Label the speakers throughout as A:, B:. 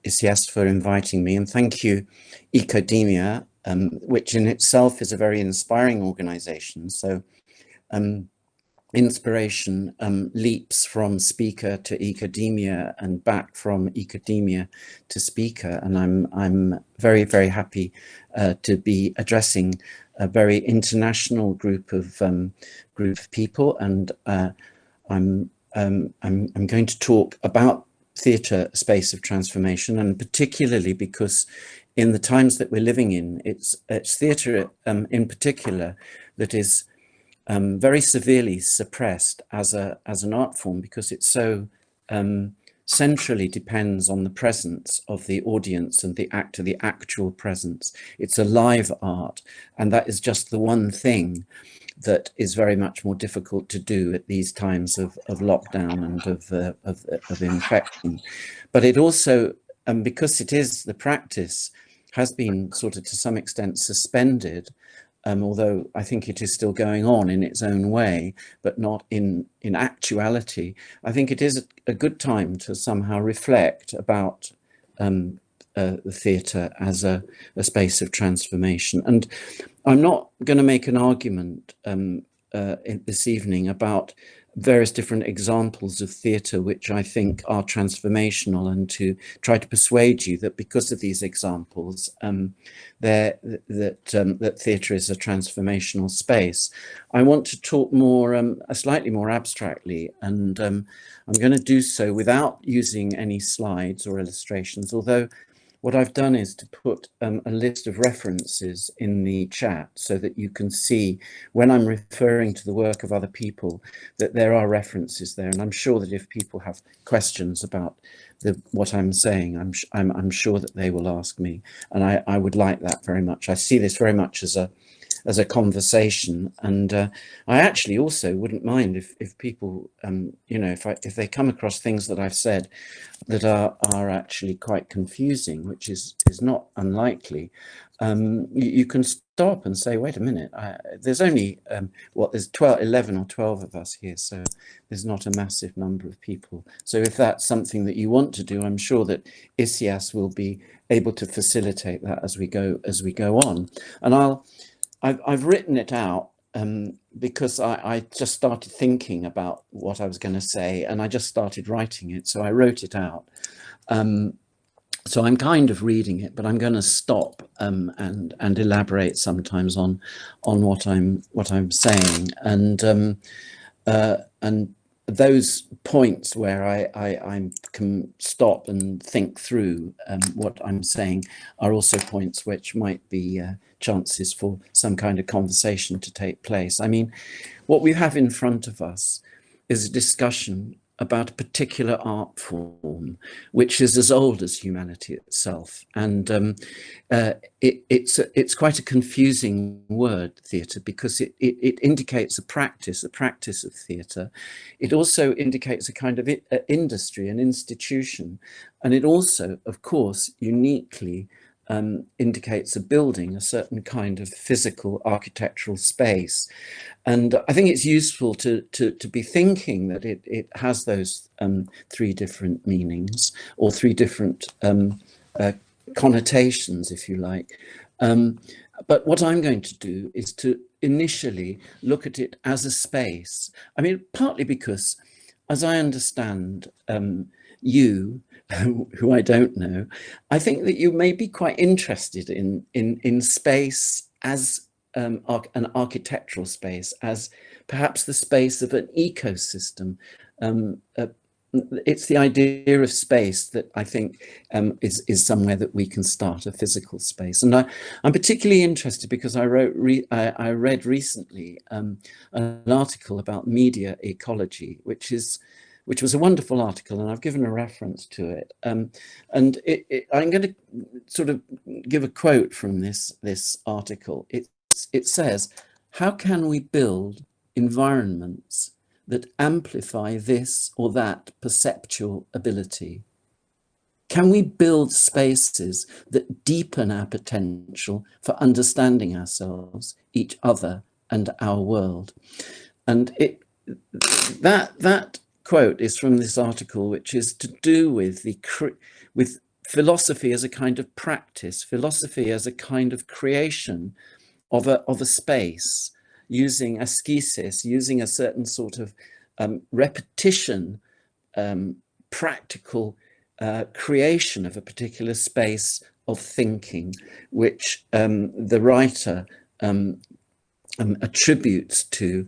A: ICS for inviting me, and thank you, Ecodemia, which in itself is a very inspiring organization. So inspiration leaps from speaker to Ecodemia and back from Ecodemia to speaker, and I'm very, very happy to be addressing a very international group of people, and I'm going to talk about theatre space of transformation, and particularly because in the times that we're living in, it's theatre in particular that is very severely suppressed as an art form, because it so centrally depends on the presence of the audience and the actor, the actual presence. It's a live art, and that is just the one thing that is very much more difficult to do at these times of lockdown and of infection. But it also, because it is the practice, has been sort of to some extent suspended, although I think it is still going on in its own way, but not in actuality. I think it is a good time to somehow reflect about the theatre as a space of transformation. And I'm not going to make an argument this evening about various different examples of theatre which I think are transformational, and to try to persuade you that because of these examples, that theatre is a transformational space. I want to talk more, slightly more abstractly, and I'm going to do so without using any slides or illustrations, although what I've done is to put a list of references in the chat so that you can see when I'm referring to the work of other people that there are references there. And I'm sure that if people have questions about what I'm saying, I'm sure that they will ask me. And I would like that very much. I see this very much as a conversation, and I actually also wouldn't mind if people, you know, if they come across things that I've said that are actually quite confusing, which is not unlikely, you can stop and say, wait a minute, there's only there's 11 or 12 of us here, so there's not a massive number of people. So if that's something that you want to do, I'm sure that ICIAS will be able to facilitate that as we go on. And I've written it out because I just started thinking about what I was going to say, and I just started writing it. So I wrote it out. So I'm kind of reading it, but I'm going to stop and elaborate sometimes on what I'm saying, and those points where I can stop and think through what I'm saying are also points which might be chances for some kind of conversation to take place. I mean, what we have in front of us is a discussion about a particular art form, which is as old as humanity itself. And it's quite a confusing word, theatre, because it indicates a practice of theatre. It also indicates a kind of industry, an institution. And it also, of course, uniquely indicates a building, a certain kind of physical architectural space. And I think it's useful to be thinking that it has those three different meanings, or three different connotations, if you like. But what I'm going to do is to initially look at it as a space. I mean, partly because, as I understand you, who I don't know, I think that you may be quite interested in space as an architectural space, as perhaps the space of an ecosystem. It's the idea of space that I think is somewhere that we can start a physical space. And I'm particularly interested because I read recently an article about media ecology, which was a wonderful article, and I've given a reference to it. And I'm going to sort of give a quote from this article. It says, "How can we build environments that amplify this or that perceptual ability? Can we build spaces that deepen our potential for understanding ourselves, each other, and our world?" And that quote is from this article, which is to do with philosophy as a kind of practice, philosophy as a kind of creation of a space, using ascesis, using a certain sort of repetition, practical creation of a particular space of thinking, which the writer attributes to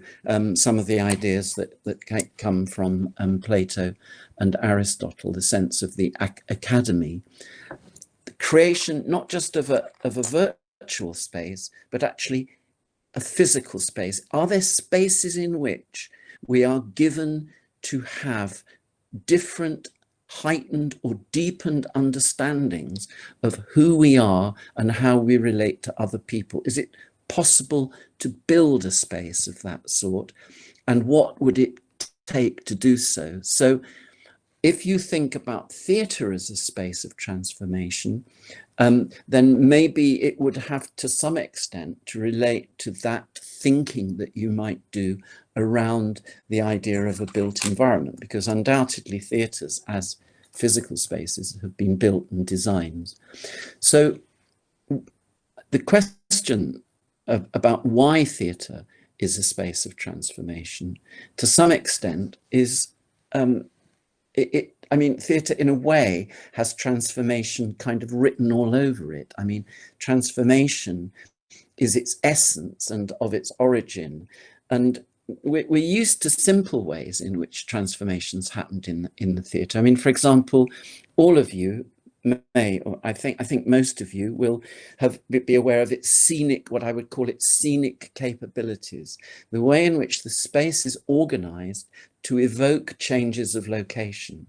A: some of the ideas that come from Plato and Aristotle, the sense of the academy, the creation not just of a virtual space, but actually a physical space. Are there spaces in which we are given to have different heightened or deepened understandings of who we are and how we relate to other people? Is it possible to build a space of that sort? And what would it take to do so? So if you think about theatre as a space of transformation, then maybe it would have to some extent to relate to that thinking that you might do around the idea of a built environment, because undoubtedly theatres as physical spaces have been built and designed. So the question about why theatre is a space of transformation, to some extent, is I mean, theatre in a way has transformation kind of written all over it. I mean, transformation is its essence and of its origin. And we're used to simple ways in which transformations happened in the theatre. I mean, for example, all of you may, or I think most of you will be aware of its scenic, what I would call its scenic capabilities, the way in which the space is organized to evoke changes of location.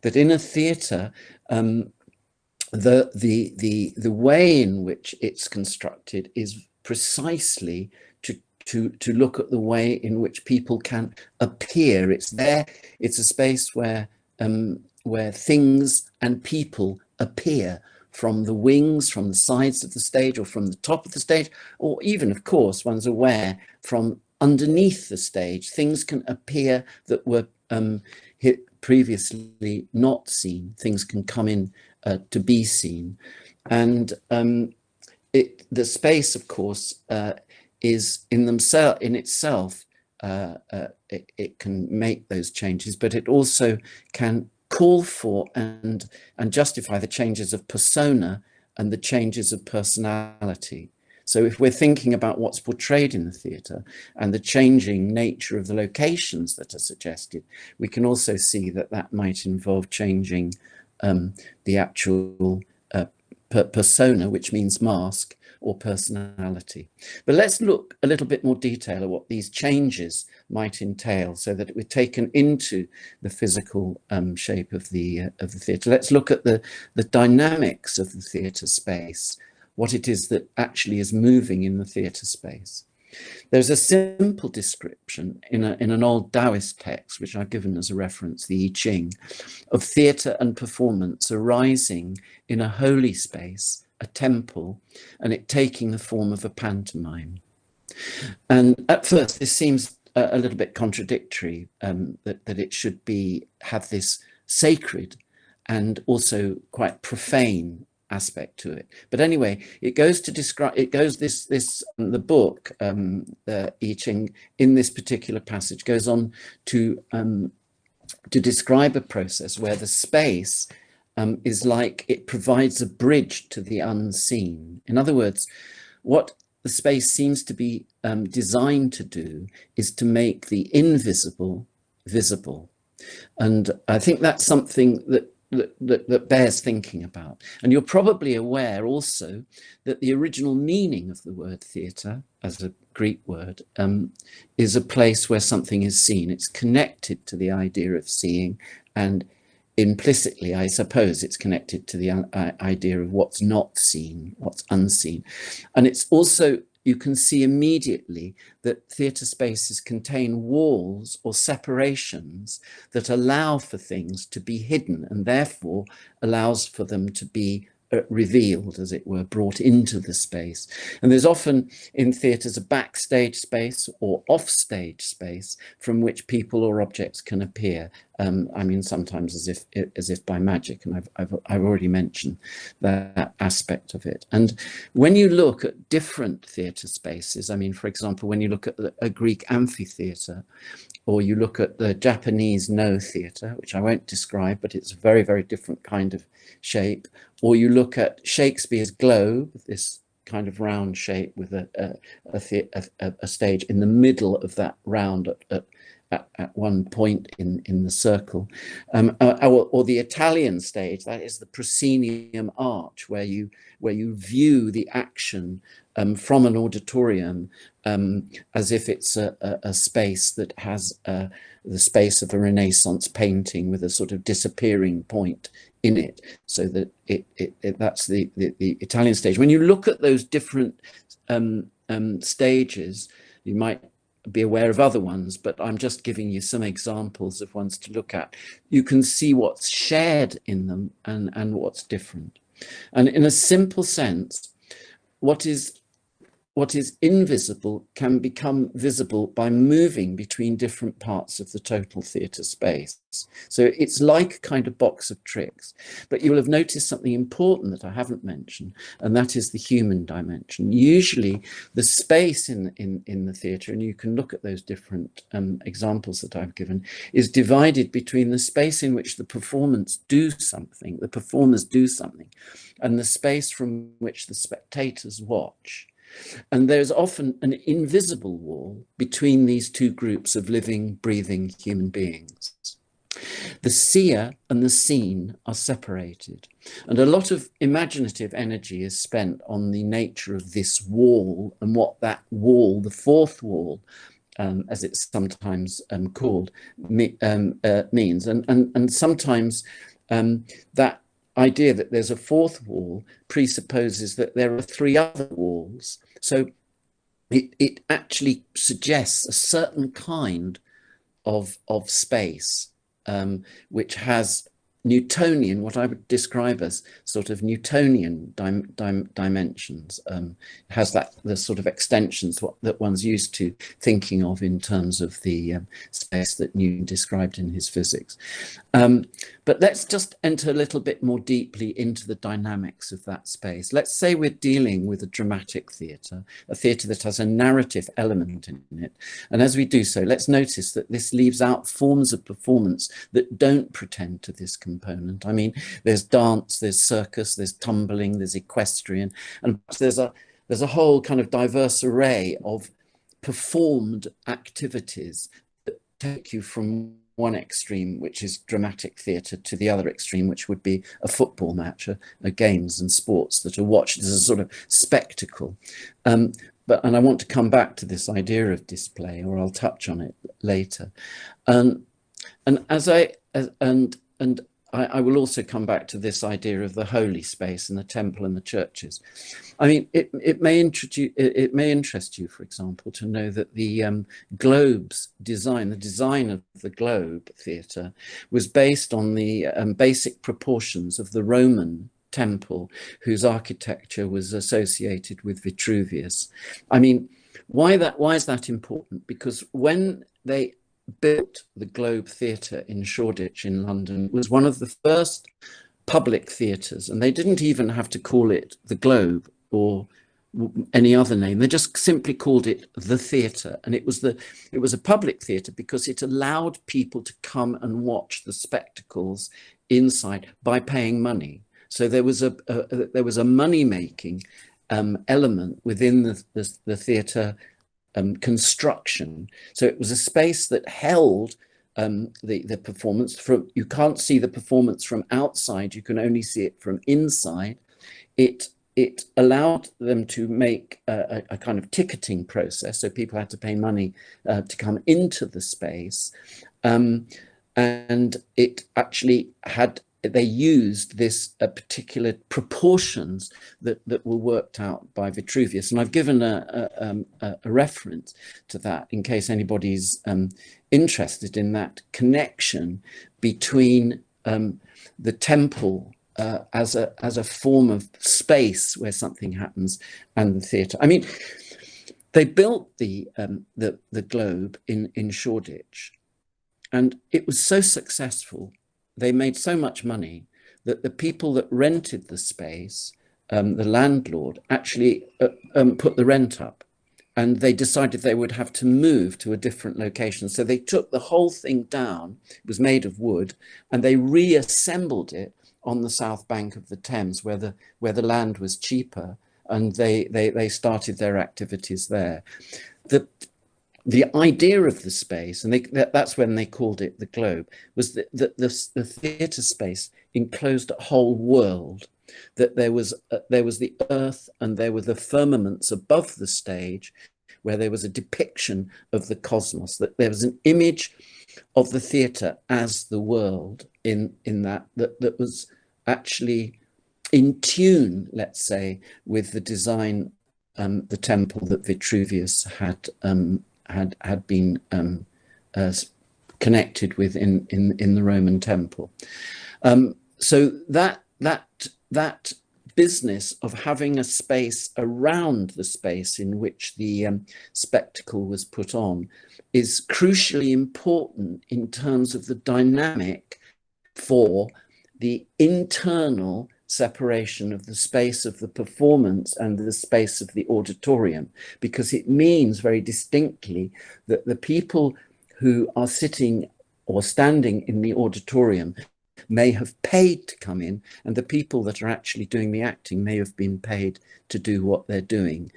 A: That in a theatre, the way in which it's constructed is precisely to look at the way in which people can appear. It's a space where things and people appear from the wings, from the sides of the stage, or from the top of the stage, or even, of course, one's aware from underneath the stage. Things can appear that were previously not seen. Things can come in to be seen. And the space, of course, is in itself, it can make those changes, but it also can call for and justify the changes of persona and the changes of personality. So if we're thinking about what's portrayed in the theatre and the changing nature of the locations that are suggested, we can also see that that might involve changing the actual persona, which means mask, or personality. But let's look a little bit more detail at what these changes might entail, so that we're taken into the physical shape of the theatre. Let's look at the dynamics of the theatre space, what it is that actually is moving in the theatre space. There's a simple description in an old Taoist text, which I've given as a reference, the I Ching, of theatre and performance arising in a holy space, a temple, and it taking the form of a pantomime. And at first, this seems a little bit contradictory, that it should have this sacred and also quite profane aspect to it. But anyway, it goes to describe, the book, the I Ching, in this particular passage goes on to describe a process where the space is like it provides a bridge to the unseen. In other words, what the space seems to be designed to do is to make the invisible visible. And I think that's something that bears thinking about. And you're probably aware also that the original meaning of the word theatre, as a Greek word, is a place where something is seen. It's connected to the idea of seeing, and implicitly, I suppose, it's connected to the idea of what's not seen, what's unseen. And it's also, you can see immediately that theatre spaces contain walls or separations that allow for things to be hidden, and therefore allows for them to be revealed, as it were, brought into the space. And there's often in theatres a backstage space or offstage space from which people or objects can appear. I mean, sometimes as if by magic, and I've already mentioned that aspect of it. And when you look at different theatre spaces, I mean, for example, when you look at a Greek amphitheatre, or you look at the Japanese No theatre, which I won't describe, but it's a very, very different kind of shape. Or you look at Shakespeare's Globe, this kind of round shape with a stage in the middle of that round at one point in the circle, or the Italian stage, that is the proscenium arch, where you view the action from an auditorium as if it's a space that has the space of a Renaissance painting with a sort of disappearing point in it, so that that's the Italian stage. When you look at those different stages, you might be aware of other ones, but I'm just giving you some examples of ones to look at. You can see what's shared in them and what's different. And in a simple sense, what is invisible can become visible by moving between different parts of the total theatre space. So it's like a kind of box of tricks. But you'll have noticed something important that I haven't mentioned, and that is the human dimension. Usually the space in the theatre, and you can look at those different examples that I've given, is divided between the space in which the performers do something, and the space from which the spectators watch. And there's often an invisible wall between these two groups of living, breathing human beings. The seer and the seen are separated, and a lot of imaginative energy is spent on the nature of this wall and what that wall, the fourth wall, as it's sometimes called, means. And sometimes that idea that there's a fourth wall presupposes that there are three other walls. So it actually suggests a certain kind of space, which has Newtonian, what I would describe as sort of Newtonian dimensions, has the sort of extensions that one's used to thinking of in terms of the space that Newton described in his physics. But let's just enter a little bit more deeply into the dynamics of that space. Let's say we're dealing with a dramatic theatre, a theatre that has a narrative element in it. And as we do so, let's notice that this leaves out forms of performance that don't pretend to this component. I mean, there's dance, there's circus, there's tumbling, there's equestrian, and there's a whole kind of diverse array of performed activities that take you from one extreme, which is dramatic theatre, to the other extreme, which would be a football match, a games and sports that are watched as a sort of spectacle. And I want to come back to this idea of display, or I'll touch on it later. And I will also come back to this idea of the holy space and the temple and the churches. I mean, it may interest you, for example, to know that the Globe's design, the design of the Globe Theatre, was based on the basic proportions of the Roman temple, whose architecture was associated with Vitruvius. I mean, why is that important? Because when they built the Globe Theatre in Shoreditch in London, it was one of the first public theatres, and they didn't even have to call it the Globe or any other name. They just simply called it the theatre, and it was a public theatre because it allowed people to come and watch the spectacles inside by paying money. So there was a money-making element within the theatre construction. So it was a space that held the performance. You can't see the performance from outside, you can only see it from inside. It allowed them to make a kind of ticketing process, so people had to pay money to come into the space, and it actually had, they used this particular proportions that were worked out by Vitruvius. And I've given a reference to that in case anybody's interested in that connection between the temple as a form of space where something happens, and the theatre. I mean, they built the Globe in Shoreditch, and it was so successful. They made so much money that the people that rented the space, the landlord, actually put the rent up, and they decided they would have to move to a different location. So they took the whole thing down. It was made of wood, and they reassembled it on the south bank of the Thames, where the land was cheaper, and they started their activities there. The idea of the space, and that's when they called it the Globe, was that the theatre space enclosed a whole world. That there was the earth, and there were the firmaments above the stage, where there was a depiction of the cosmos. That there was an image of the theatre as the world in that was actually in tune, let's say, with the design, the temple that Vitruvius had been connected with in the Roman temple. So that business of having a space around the space in which the spectacle was put on is crucially important in terms of the dynamic for the internal separation of the space of the performance and the space of the auditorium, because it means very distinctly that the people who are sitting or standing in the auditorium may have paid to come in, and the people that are actually doing the acting may have been paid to do what they're doing.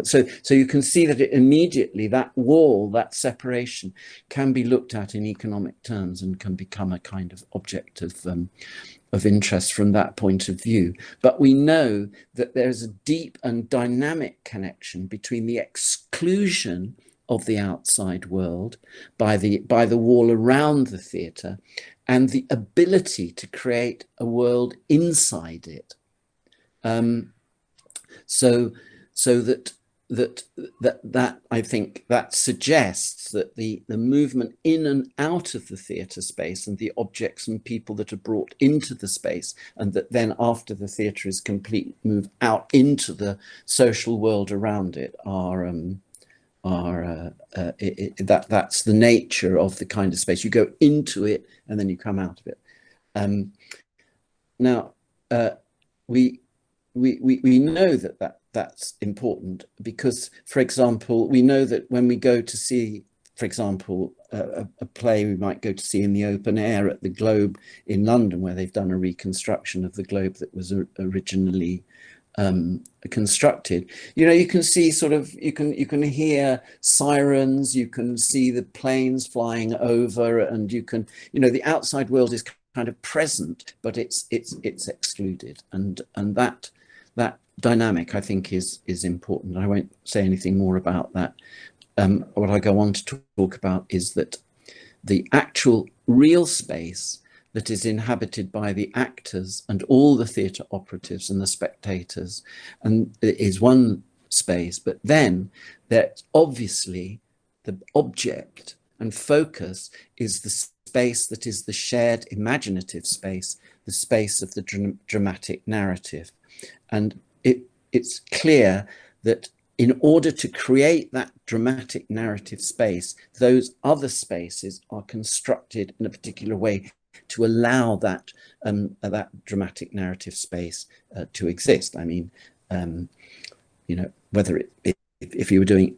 A: So you can see that immediately that wall, that separation, can be looked at in economic terms and can become a kind of object of interest from that point of view. But we know that there's a deep and dynamic connection between the exclusion of the outside world by the wall around the theatre and the ability to create a world inside it. So that I think that suggests that the movement in and out of the theatre space and the objects and people that are brought into the space, and that then after the theatre is complete, move out into the social world around it, that's the nature of the kind of space. You go into it and then you come out of it. Now, we know that's important because, for example, we know that when we go to see, for example, a play we might go to see in the open air at the Globe in London, where they've done a reconstruction of the Globe that was originally constructed. You can see you can hear sirens, you can see the planes flying over, and the outside world is kind of present, but it's excluded, and that dynamic, I think, is important. I won't say anything more about that. What I go on to talk about is that the actual real space that is inhabited by the actors and all the theatre operatives and the spectators, and it is one space, but then that obviously the object and focus is the space that is the shared imaginative space, the space of the dramatic narrative. And it's clear that in order to create that dramatic narrative space, those other spaces are constructed in a particular way to allow that dramatic narrative space to exist. I mean, whether if you were doing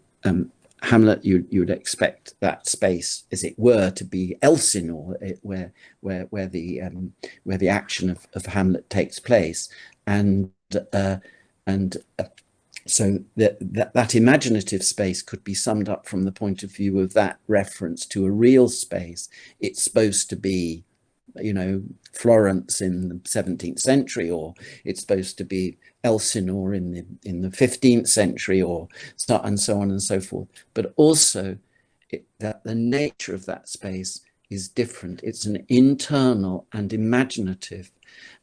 A: Hamlet, you would expect that space, as it were, to be Elsinore, where the action of Hamlet takes place, and so that imaginative space could be summed up from the point of view of that reference to a real space. It's supposed to be, Florence in the 17th century, or it's supposed to be Elsinore in the 15th century, and so on and so forth. But also that the nature of that space is different. It's an internal and imaginative,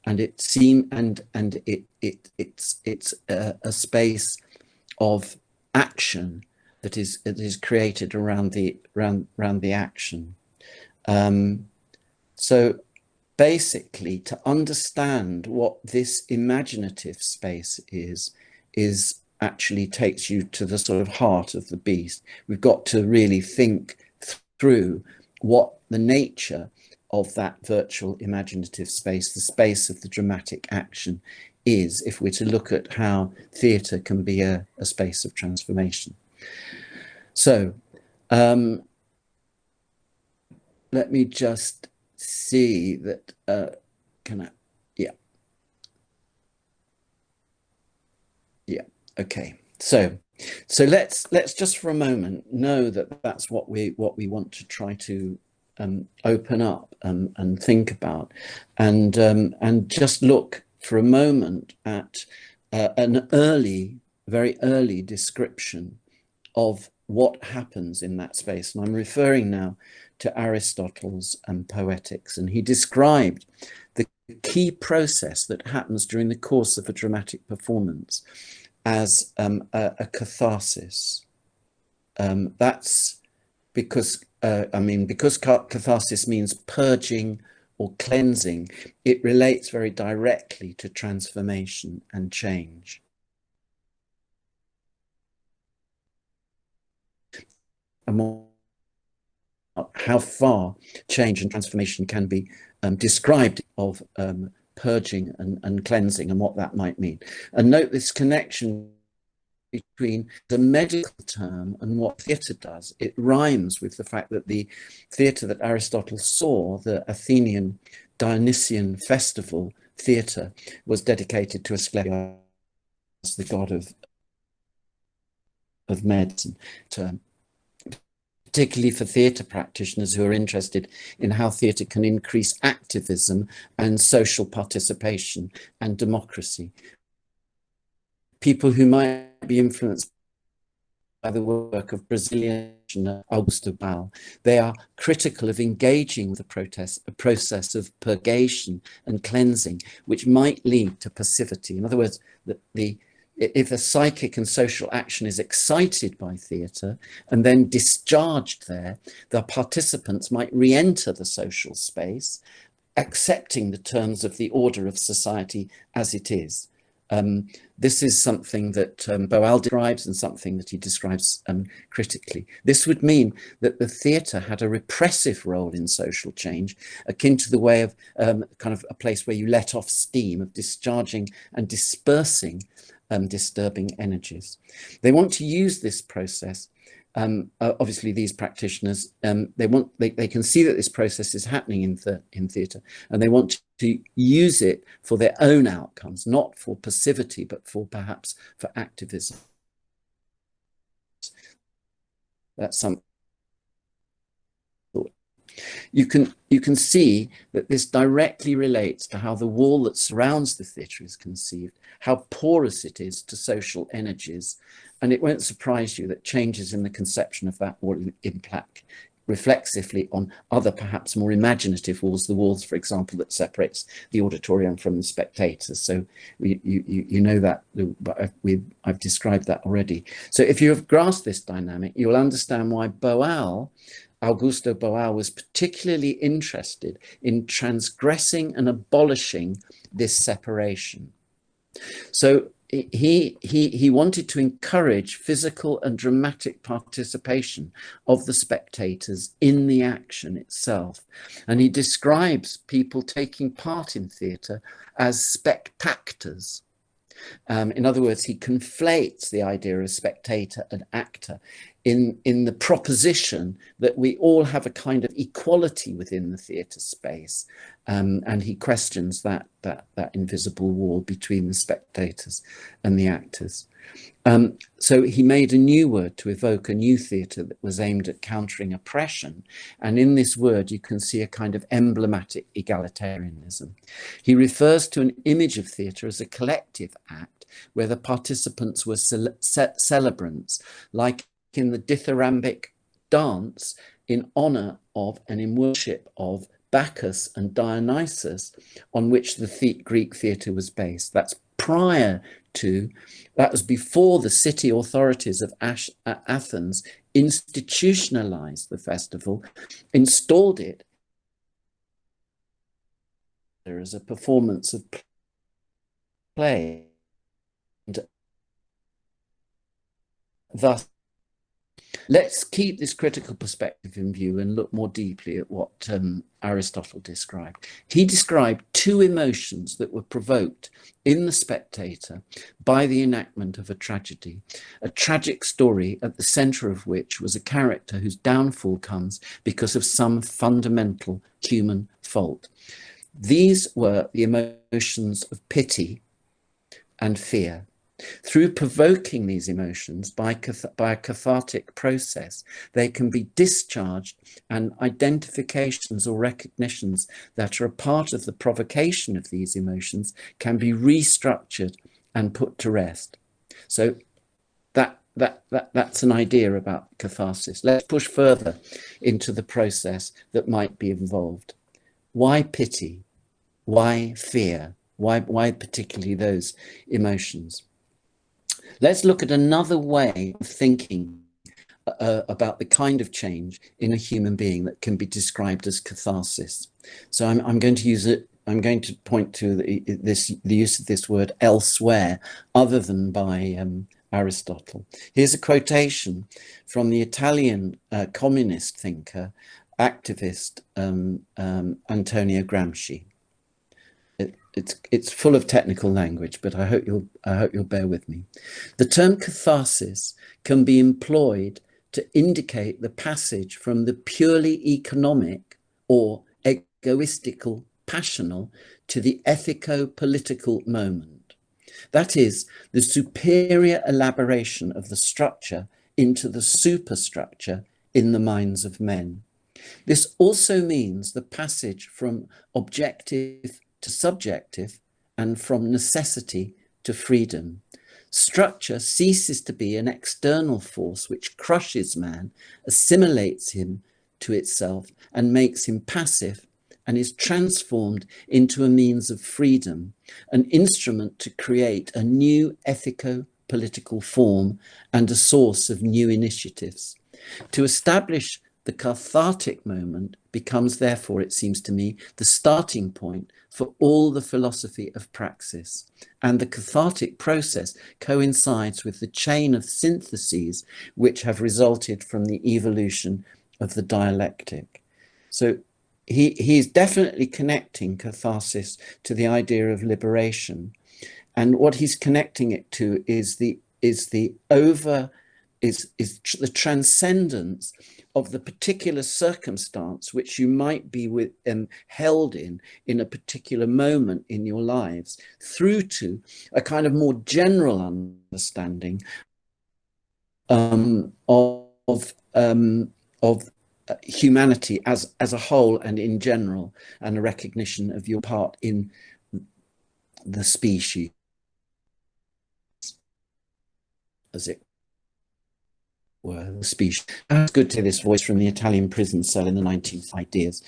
A: and it's a space of action that is created around the action. So basically, to understand what this imaginative space is actually takes you to the sort of heart of the beast. We've got to really think through what the nature of that virtual imaginative space, the space of the dramatic action, is, if we're to look at how theatre can be a space of transformation. So let me just see that, can I, yeah, okay. So let's just for a moment know that that's what we want to try to open up and think about, and just look for a moment at an very early description of what happens in that space. And I'm referring now to Aristotle's Poetics, and he described the key process that happens during the course of a dramatic performance as a catharsis. That's because, because catharsis means purging or cleansing, it relates very directly to transformation and change. And how far change and transformation can be described of purging and cleansing, and what that might mean. And note this connection between the medical term and what theatre does. It rhymes with the fact that the theatre that Aristotle saw, the Athenian Dionysian festival theatre, was dedicated to Asclepius, the god of medicine term, particularly for theatre practitioners who are interested in how theatre can increase activism and social participation and democracy. People who might be influenced by the work of Brazilian Augusto Boal, they are critical of engaging with a process of purgation and cleansing, which might lead to passivity. In other words, if a psychic and social action is excited by theatre and then discharged there, the participants might re-enter the social space, accepting the terms of the order of society as it is. This is something that Boal describes, and something that he describes critically. This would mean that the theatre had a repressive role in social change, akin to the way of kind of a place where you let off steam, of discharging and dispersing disturbing energies. They want to use this process. Obviously, these practitioners, they can see that this process is happening in theatre, and they want to use it for their own outcomes, not for passivity, but perhaps for activism. That's something. You can see that this directly relates to how the wall that surrounds the theatre is conceived, how porous it is to social energies, and it won't surprise you that changes in the conception of that wall impact reflexively on other, perhaps more imaginative walls, the walls, for example, that separates the auditorium from the spectators. So you know that, but I've described that already. So if you have grasped this dynamic, you'll understand why Augusto Boal was particularly interested in transgressing and abolishing this separation. So he wanted to encourage physical and dramatic participation of the spectators in the action itself. And he describes people taking part in theatre as spectators. In other words, he conflates the idea of spectator and actor in the proposition that we all have a kind of equality within the theatre space, and he questions that invisible wall between the spectators and the actors. So he made a new word to evoke a new theatre that was aimed at countering oppression, and in this word you can see a kind of emblematic egalitarianism. He refers to an image of theatre as a collective act where the participants were celebrants, like in the dithyrambic dance in honor of and in worship of Bacchus and Dionysus, on which the Greek theatre was based. That was before the city authorities of Athens institutionalized the festival, installed it as a performance of play. And thus, let's keep this critical perspective in view and look more deeply at what Aristotle described. He described two emotions that were provoked in the spectator by the enactment of a tragic story at the center of which was a character whose downfall comes because of some fundamental human fault. These were the emotions of pity and fear. Through provoking these emotions by a cathartic process, they can be discharged, and identifications or recognitions that are a part of the provocation of these emotions can be restructured and put to rest. So that's an idea about catharsis. Let's push further into the process that might be involved. Why pity? Why fear? Why particularly those emotions? Let's look at another way of thinking about the kind of change in a human being that can be described as catharsis. So I'm going to use it. I'm going to point to the use of this word elsewhere, other than by Aristotle. Here's a quotation from the Italian communist thinker, activist Antonio Gramsci. It's full of technical language, but I hope you'll bear with me. The term catharsis can be employed to indicate the passage from the purely economic or egoistical passional to the ethico-political moment. That is, the superior elaboration of the structure into the superstructure in the minds of men. This also means the passage from objective to subjective, and from necessity to freedom. Structure ceases to be an external force which crushes man, assimilates him to itself, and makes him passive, and is transformed into a means of freedom, an instrument to create a new ethico-political form and a source of new initiatives. To establish the cathartic moment becomes, therefore, it seems to me, the starting point for all the philosophy of praxis. And the cathartic process coincides with the chain of syntheses which have resulted from the evolution of the dialectic. So he's definitely connecting catharsis to the idea of liberation. And what he's connecting it to is the transcendence of the particular circumstance which you might be held in a particular moment in your lives, through to a kind of more general understanding of humanity as a whole and in general, and a recognition of your part in the species, as it were, the species. It's good to hear this voice from the Italian prison cell in the 19th ideas.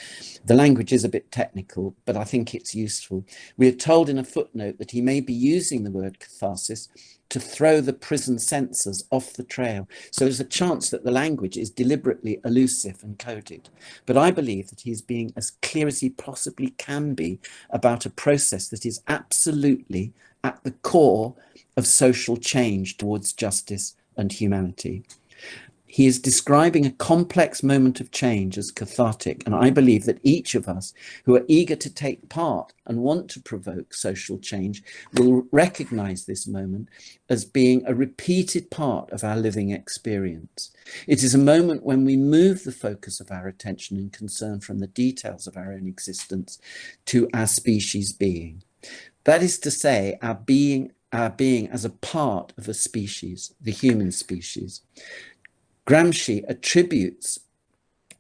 A: The language is a bit technical, but I think it's useful. We are told in a footnote that he may be using the word catharsis to throw the prison censors off the trail. So there's a chance that the language is deliberately elusive and coded. But I believe that he's being as clear as he possibly can be about a process that is absolutely at the core of social change towards justice and humanity. He is describing a complex moment of change as cathartic, and I believe that each of us who are eager to take part and want to provoke social change will recognize this moment as being a repeated part of our living experience. It is a moment when we move the focus of our attention and concern from the details of our own existence to our species being. That is to say, our being as a part of a species, the human species. Gramsci attributes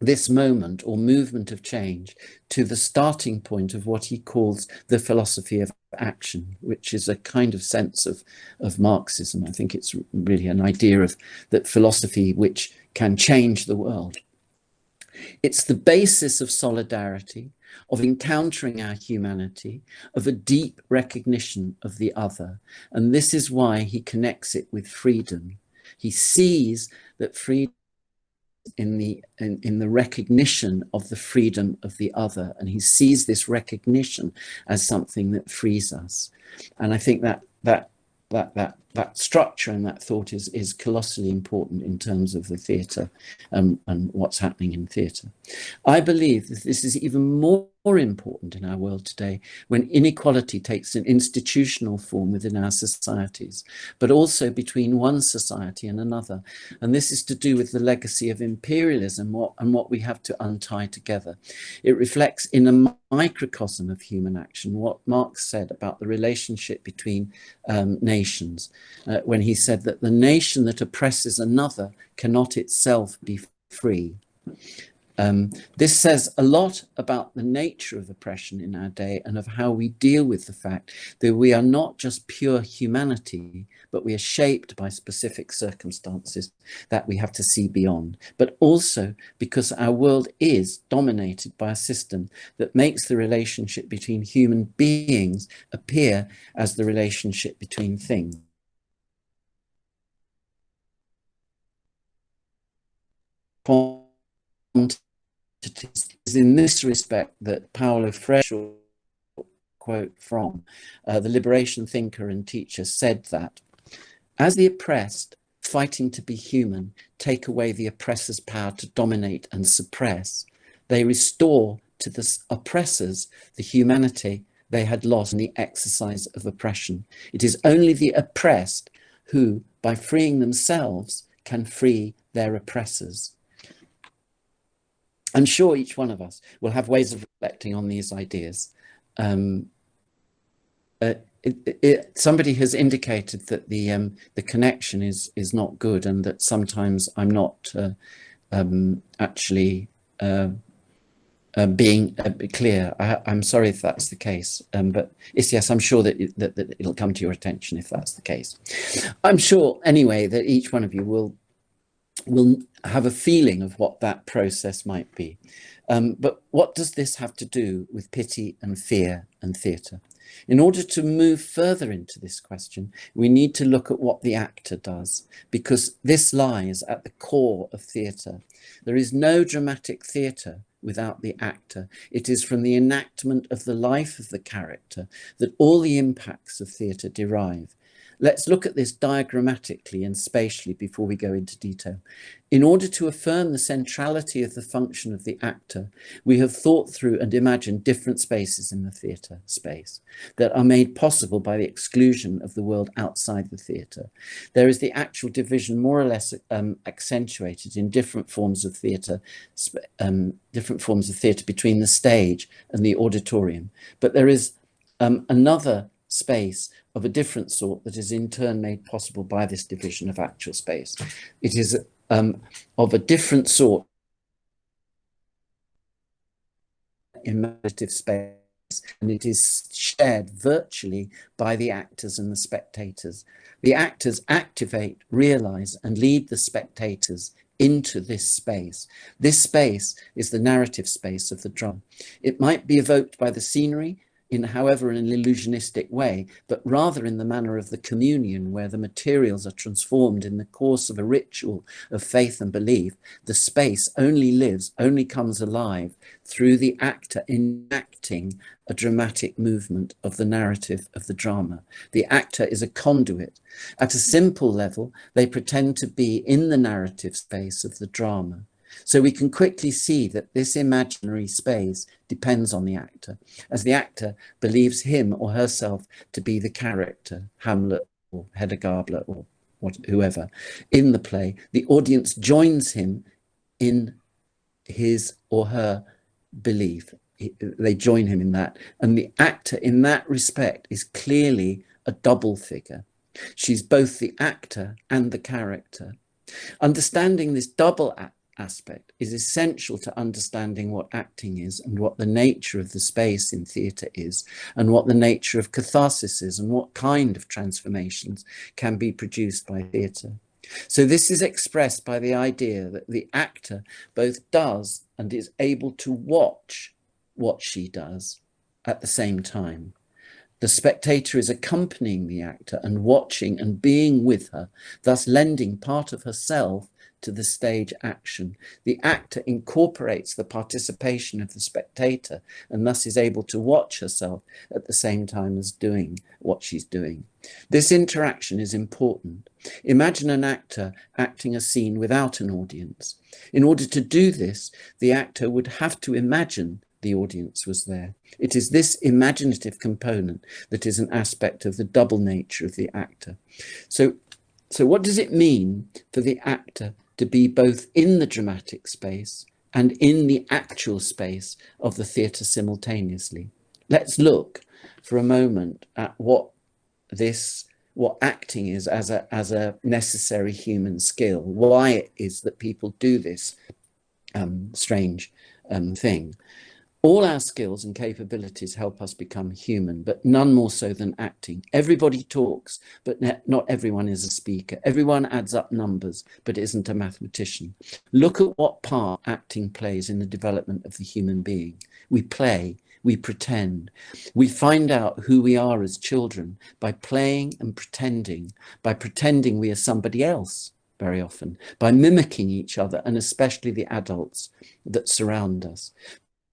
A: this moment or movement of change to the starting point of what he calls the philosophy of action, which is a kind of sense of Marxism. I think it's really an idea of that philosophy which can change the world. It's the basis of solidarity, of encountering our humanity, of a deep recognition of the other. And this is why he connects it with freedom. He sees that freedom in the recognition of the freedom of the other, and he sees this recognition as something that frees us. And I think that structure and that thought is colossally important in terms of the theatre and what's happening in theatre. I believe that this is even more important in our world today, when inequality takes an institutional form within our societies, but also between one society and another. And this is to do with the legacy of imperialism and what we have to untie together. It reflects in a microcosm of human action what Marx said about the relationship between nations, when he said that the nation that oppresses another cannot itself be free. This says a lot about the nature of oppression in our day and of how we deal with the fact that we are not just pure humanity, but we are shaped by specific circumstances that we have to see beyond, but also because our world is dominated by a system that makes the relationship between human beings appear as the relationship between things. It is in this respect that Paulo Freire, quote from the liberation thinker and teacher, said that as the oppressed, fighting to be human, take away the oppressor's power to dominate and suppress, they restore to the oppressors the humanity they had lost in the exercise of oppression. It is only the oppressed who, by freeing themselves, can free their oppressors. I'm sure each one of us will have ways of reflecting on these ideas. Somebody has indicated that the connection is not good, and that sometimes I'm not actually being clear. I'm sorry if that's the case, but yes, I'm sure that it'll come to your attention if that's the case. I'm sure anyway that each one of you will have a feeling of what that process might be. But what does this have to do with pity and fear and theatre? In order to move further into this question, we need to look at what the actor does, because this lies at the core of theatre. There is no dramatic theatre without the actor. It is from the enactment of the life of the character that all the impacts of theatre derive. Let's look at this diagrammatically and spatially before we go into detail. In order to affirm the centrality of the function of the actor, we have thought through and imagined different spaces in the theatre space that are made possible by the exclusion of the world outside the theatre. There is the actual division more or less accentuated in different forms of theatre between the stage and the auditorium. But there is another space of a different sort that is in turn made possible by this division of actual space. It is of a different sort imaginative space, and it is shared virtually by the actors and the spectators. The actors activate, realize, and lead the spectators into this space. This space is the narrative space of the drama. It might be evoked by the scenery, however an illusionistic way, but rather in the manner of the communion, where the materials are transformed in the course of a ritual of faith and belief. The space only lives, only comes alive through the actor enacting a dramatic movement of the narrative of the drama. The actor is a conduit. At a simple level, they pretend to be in the narrative space of the drama. So we can quickly see that this imaginary space depends on the actor, as the actor believes him or herself to be the character, Hamlet or Hedda Gabler or whoever, in the play. The audience joins him in his or her belief. They join him in that. And the actor in that respect is clearly a double figure. She's both the actor and the character. Understanding this double aspect is essential to understanding what acting is and what the nature of the space in theatre is, and what the nature of catharsis is, and what kind of transformations can be produced by theatre. So this is expressed by the idea that the actor both does and is able to watch what she does at the same time. The spectator is accompanying the actor and watching and being with her, thus lending part of herself to the stage action. The actor incorporates the participation of the spectator and thus is able to watch herself at the same time as doing what she's doing. This interaction is important. Imagine an actor acting a scene without an audience. In order to do this, the actor would have to imagine the audience was there. It is this imaginative component that is an aspect of the double nature of the actor. So what does it mean for the actor to be both in the dramatic space and in the actual space of the theatre simultaneously? Let's look for a moment at what acting is as a necessary human skill, why it is that people do this strange thing. All our skills and capabilities help us become human, but none more so than acting. Everybody talks, but not everyone is a speaker. Everyone adds up numbers, but isn't a mathematician. Look at what part acting plays in the development of the human being. We play, we pretend. We find out who we are as children by playing and pretending we are somebody else very often, by mimicking each other and especially the adults that surround us.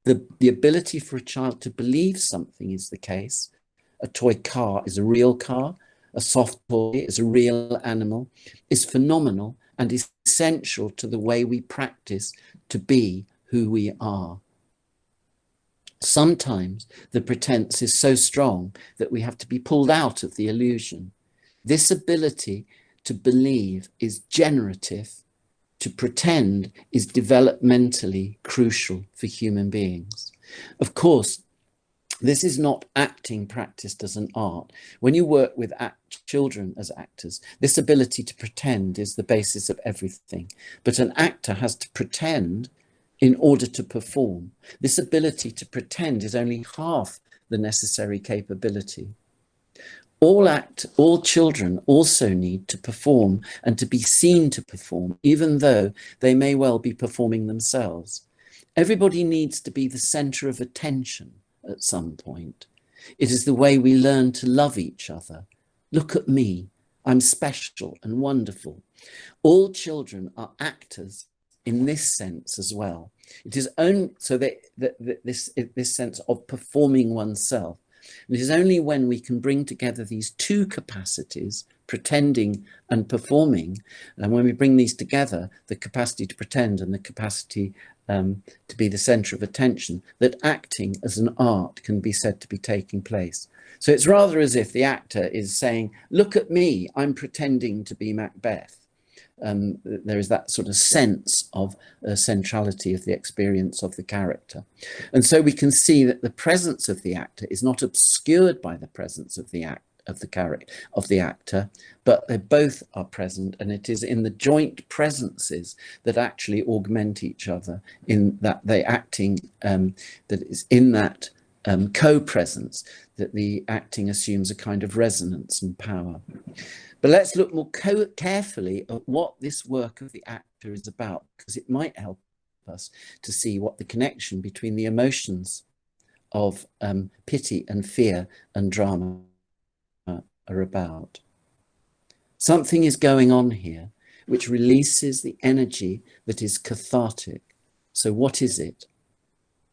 A: The ability for a child to believe something is the case. A toy car is a real car, a soft toy is a real animal, is phenomenal and is essential to the way we practice to be who we are. Sometimes the pretense is so strong that we have to be pulled out of the illusion. This ability to believe is generative. To pretend is developmentally crucial for human beings. Of course, this is not acting practiced as an art. When you work with children as actors, this ability to pretend is the basis of everything. But an actor has to pretend in order to perform. This ability to pretend is only half the necessary capability. All children also need to perform and to be seen to perform, even though they may well be performing themselves. Everybody needs to be the center of attention at some point. It is the way we learn to love each other. Look at me, I'm special and wonderful. All children are actors in this sense as well. It is only so that this sense of performing oneself. It is only when we can bring together these two capacities, pretending and performing, and when we bring these together, the capacity to pretend and the capacity to be the center of attention, that acting as an art can be said to be taking place. So it's rather as if the actor is saying, look at me, I'm pretending to be Macbeth. There is that sort of sense of centrality of the experience of the character. And so we can see that the presence of the actor is not obscured by the presence of the actor, but they both are present, and it is in the joint presences that actually augment each other, in that they acting, that is in that co-presence that the acting assumes a kind of resonance and power. But let's look more carefully at what this work of the actor is about, because it might help us to see what the connection between the emotions of pity and fear and drama are about. Something is going on here which releases the energy that is cathartic. So what is it?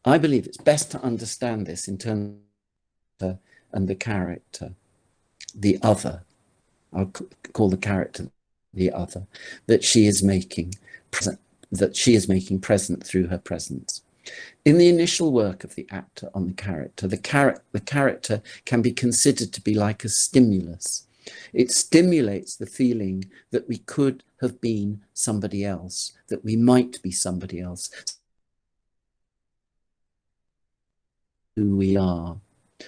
A: I believe it's best to understand this in terms of and the character, the other. I'll call the character the other, that she is making present through her presence. In the initial work of the actor on the character can be considered to be like a stimulus. It stimulates the feeling that we could have been somebody else, that we might be somebody else, who we are.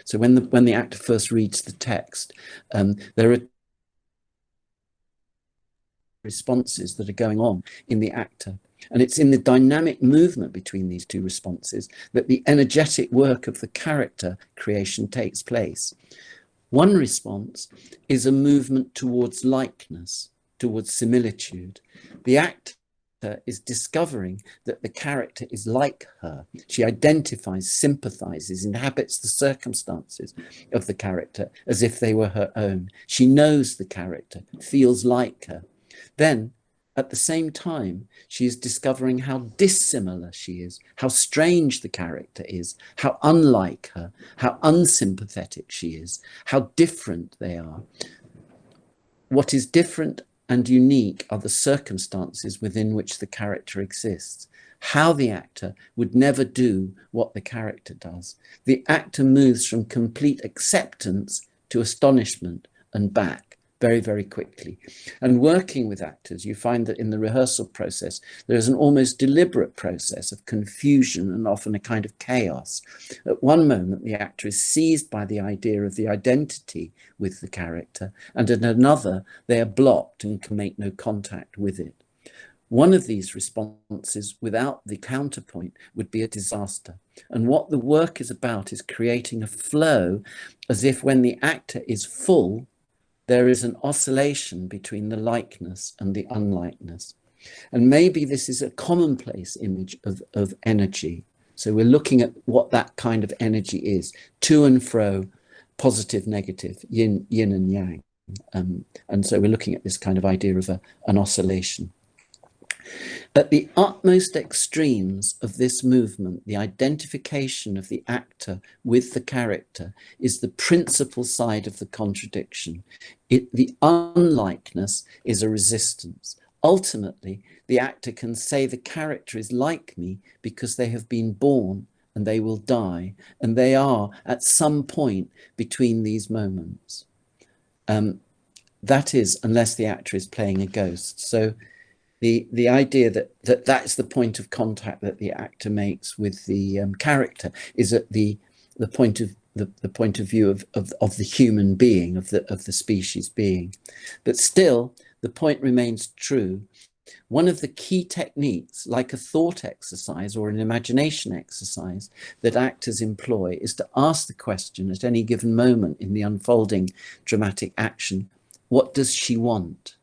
A: So when the actor first reads the text, there are responses that are going on in the actor. And it's in the dynamic movement between these two responses that the energetic work of the character creation takes place. One response is a movement towards likeness, towards similitude. The actor is discovering that the character is like her. She identifies, sympathizes, inhabits the circumstances of the character as if they were her own. She knows the character, feels like her. Then at the same time, she is discovering how dissimilar she is, how strange the character is, how unlike her, how unsympathetic she is, how different they are. What is different and unique are the circumstances within which the character exists. How the actor would never do what the character does. The actor moves from complete acceptance to astonishment and back very, very quickly. And working with actors, you find that in the rehearsal process, there is an almost deliberate process of confusion and often a kind of chaos. At one moment, the actor is seized by the idea of the identity with the character, and at another, they are blocked and can make no contact with it. One of these responses without the counterpoint would be a disaster. And what the work is about is creating a flow, as if when the actor is full, there is an oscillation between the likeness and the unlikeness. And maybe this is a commonplace image of energy. So we're looking at what that kind of energy is, to and fro, positive, negative, yin and yang. And so we're looking at this kind of idea of an oscillation. At the utmost extremes of this movement, the identification of the actor with the character is the principal side of the contradiction. The unlikeness is a resistance. Ultimately, the actor can say the character is like me because they have been born and they will die, and they are at some point between these moments. That is, unless the actor is playing a ghost. So the idea that that's the point of contact that the actor makes with the character is at the point of view of the human being, of the species being. But still, the point remains true. One of the key techniques, like a thought exercise or an imagination exercise that actors employ, is to ask the question at any given moment in the unfolding dramatic action, what does she want?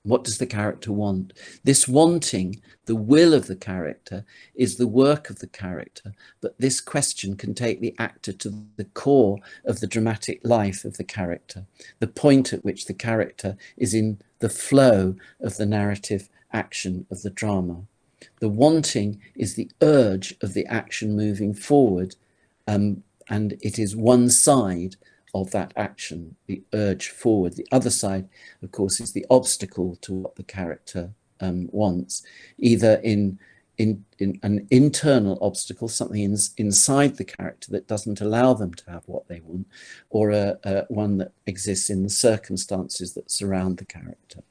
A: What does the character want? This wanting, the will of the character, is the work of the character, but this question can take the actor to the core of the dramatic life of the character, the point at which the character is in the flow of the narrative action of the drama. The wanting is the urge of the action moving forward, and it is one side of that action, the urge forward. The other side, of course, is the obstacle to what the character wants, either in an internal obstacle, something inside the character that doesn't allow them to have what they want, or one that exists in the circumstances that surround the character.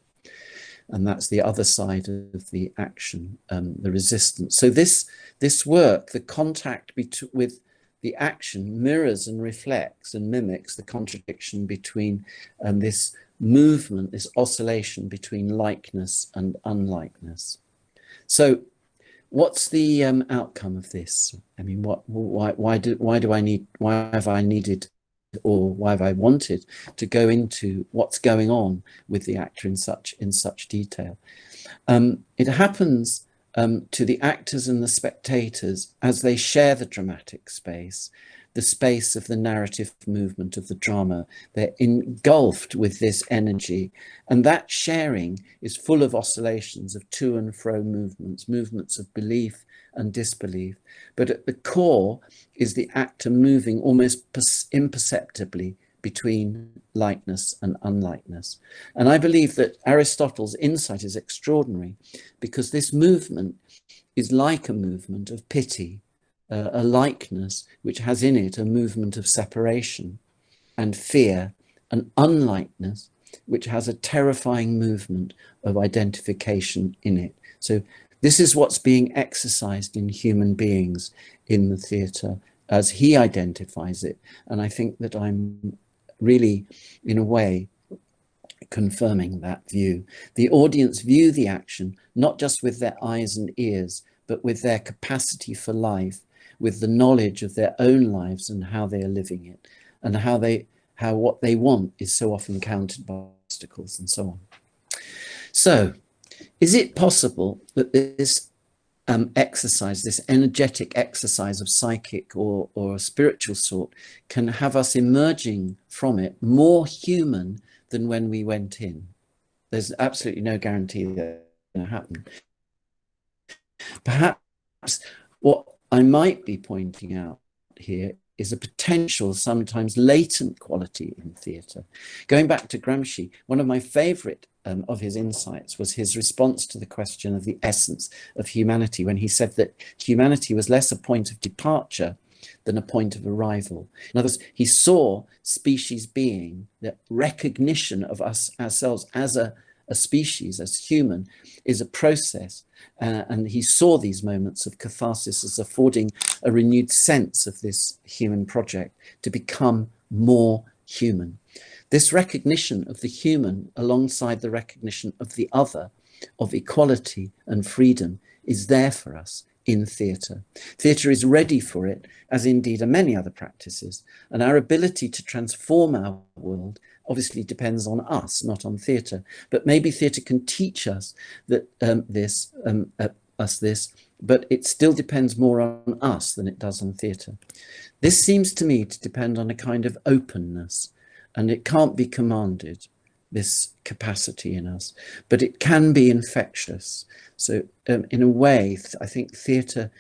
A: And that's the other side of the action, the resistance. So this work, the contact with the action, mirrors and reflects and mimics the contradiction between this movement, this oscillation between likeness and unlikeness. So what's the outcome of this? I mean, why have I needed, or why have I wanted to go into what's going on with the actor in such detail? It happens to the actors and the spectators as they share the dramatic space, the space of the narrative movement of the drama. They're engulfed with this energy, and that sharing is full of oscillations of to and fro movements of belief and disbelief. But at the core is the actor moving almost imperceptibly between likeness and unlikeness. And I believe that Aristotle's insight is extraordinary, because this movement is like a movement of pity, a likeness which has in it a movement of separation and fear, an unlikeness which has a terrifying movement of identification in it. So this is what's being exercised in human beings in the theatre as he identifies it. And I think that I'm really, in a way, confirming that view. The audience view the action not just with their eyes and ears, but with their capacity for life, with the knowledge of their own lives and how they are living it, and how what they want is so often countered by obstacles and so on. So, is it possible that this exercise, this energetic exercise of psychic or a spiritual sort, can have us emerging from it more human than when we went in? There's absolutely no guarantee that to happen. Perhaps what I might be pointing out here is a potential, sometimes latent quality in theatre. Going back to Gramsci, one of my favorite of his insights was his response to the question of the essence of humanity, when he said that humanity was less a point of departure than a point of arrival. In other words, he saw species being, that recognition of us ourselves as a species, as human, is a process. And he saw these moments of catharsis as affording a renewed sense of this human project to become more human. This recognition of the human alongside the recognition of the other, of equality and freedom, is there for us in theatre. Theatre is ready for it, as indeed are many other practices, and our ability to transform our world obviously depends on us, not on theatre. But maybe theatre can teach us that this, but it still depends more on us than it does on theatre. This seems to me to depend on a kind of openness, and it can't be commanded, this capacity in us, but it can be infectious. So in a way, I think theatre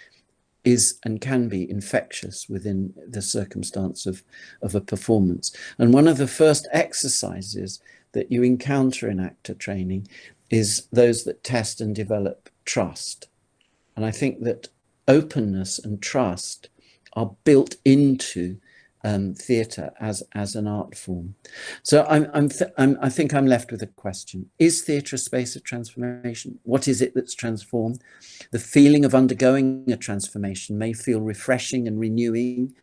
A: is and can be infectious within the circumstance of a performance. And one of the first exercises that you encounter in actor training is those that test and develop trust. And I think that openness and trust are built into theatre as an art form. So I think I'm left with a question. Is theatre a space of transformation? What is it that's transformed? The feeling of undergoing a transformation may feel refreshing and renewing.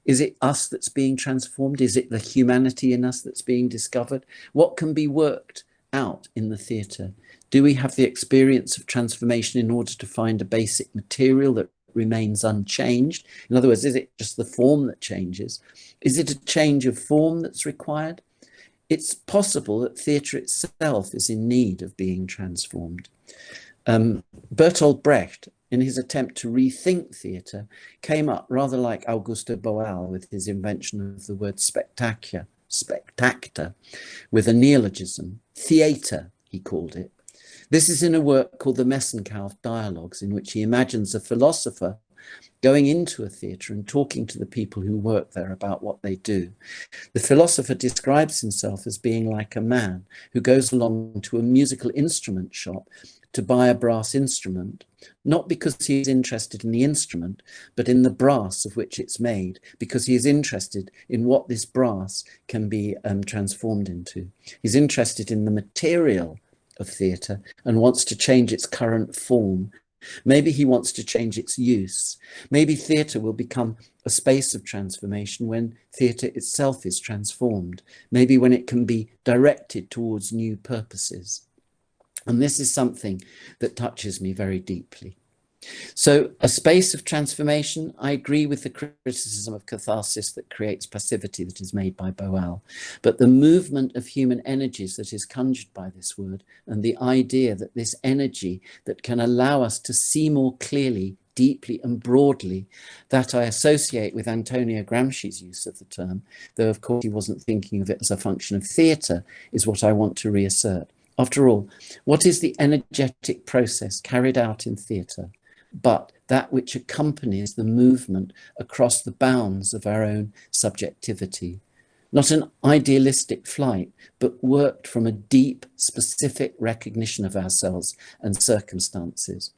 A: Is it us that's being transformed? Is it the humanity in us that's being discovered? What can be worked out in the theatre? Do we have the experience of transformation in order to find a basic material that remains unchanged? In other words, is it just the form that changes? Is it a change of form that's required? It's possible that theatre itself is in need of being transformed. Bertolt Brecht, in his attempt to rethink theatre, came up rather like Auguste Boal with his invention of the word spectacular, with a neologism. Theatre, he called it. This is in a work called the Messenkauf Dialogues, in which he imagines a philosopher going into a theatre and talking to the people who work there about what they do. The philosopher describes himself as being like a man who goes along to a musical instrument shop to buy a brass instrument, not because he is interested in the instrument, but in the brass of which it's made, because he is interested in what this brass can be transformed into. He's interested in the material of theatre and wants to change its current form. Maybe he wants to change its use. Maybe theatre will become a space of transformation when theatre itself is transformed, maybe when it can be directed towards new purposes. And this is something that touches me very deeply. So a space of transformation, I agree with the criticism of catharsis that creates passivity that is made by Boal, but the movement of human energies that is conjured by this word, and the idea that this energy that can allow us to see more clearly, deeply and broadly, that I associate with Antonio Gramsci's use of the term, though of course he wasn't thinking of it as a function of theatre, is what I want to reassert. After all, what is the energetic process carried out in theatre but that which accompanies the movement across the bounds of our own subjectivity? Not an idealistic flight, but worked from a deep, specific recognition of ourselves and circumstances.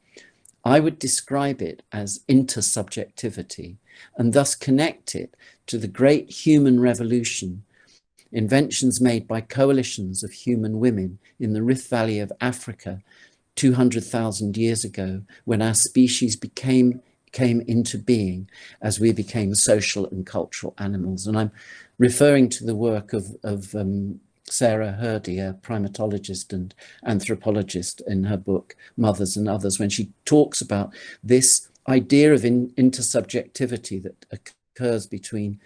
A: I would describe it as intersubjectivity, and thus connect it to the great human revolution, inventions made by coalitions of human women in the Rift Valley of Africa 200,000 years ago, when our species came into being as we became social and cultural animals. And I'm referring to the work of Sarah Hrdy, a primatologist and anthropologist, in her book Mothers and Others, when she talks about this idea of intersubjectivity that occurs between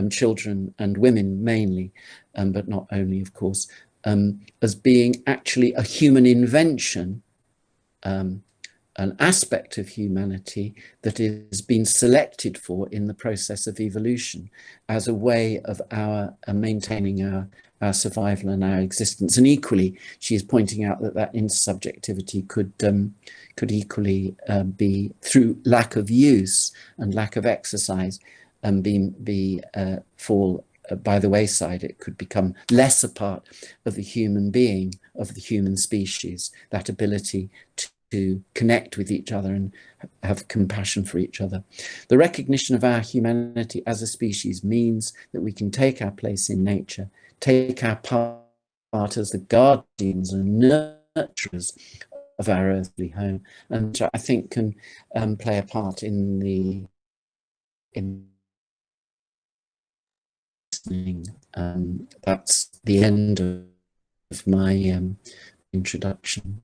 A: children and women mainly, but not only, of course, as being actually a human invention, an aspect of humanity that is being selected for in the process of evolution as a way of our maintaining our survival and our existence. And equally, she is pointing out that that intersubjectivity could equally be, through lack of use and lack of exercise, fall by the wayside. It could become less a part of the human being, of the human species, that ability to connect with each other and have compassion for each other. The recognition of our humanity as a species means that we can take our place in nature, take our part as the guardians and nurturers of our earthly home, and which I think can play a part in the that's the end of my introduction.